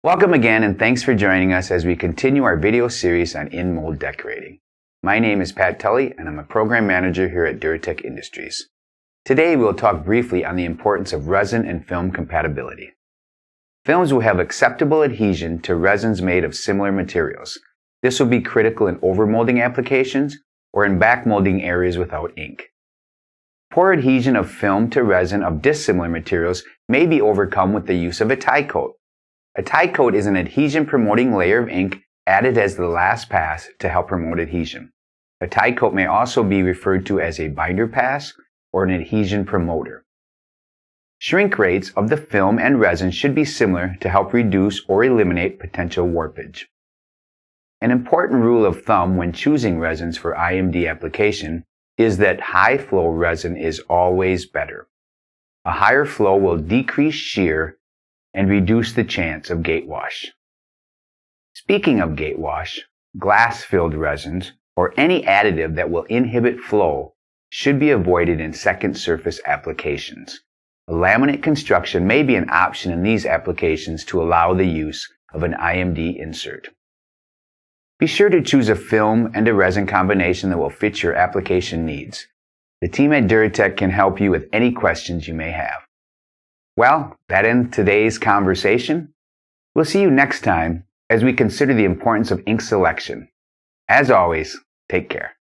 Welcome again, and thanks for joining us as we continue our video series on in-mold decorating. My name is Pat Tully, and I'm a program manager here at DuraTech Industries. Today we'll talk briefly on the importance of resin and film compatibility. Films will have acceptable adhesion to resins made of similar materials. This will be critical in overmolding applications or in backmolding areas without ink. Poor adhesion of film to resin of dissimilar materials may be overcome with the use of a tie coat. A tie coat is an adhesion-promoting layer of ink added as the last pass to help promote adhesion. A tie coat may also be referred to as a binder pass or an adhesion promoter. Shrink rates of the film and resin should be similar to help reduce or eliminate potential warpage. An important rule of thumb when choosing resins for IMD application is that high-flow resin is always better. A higher flow will decrease shear and reduce the chance of gate wash. Speaking of gate wash, glass-filled resins or any additive that will inhibit flow should be avoided in second surface applications. A laminate construction may be an option in these applications to allow the use of an IMD insert. Be sure to choose a film and a resin combination that will fit your application needs. The team at DuraTech can help you with any questions you may have. Well, that ends today's conversation. We'll see you next time as we consider the importance of ink selection. As always, take care.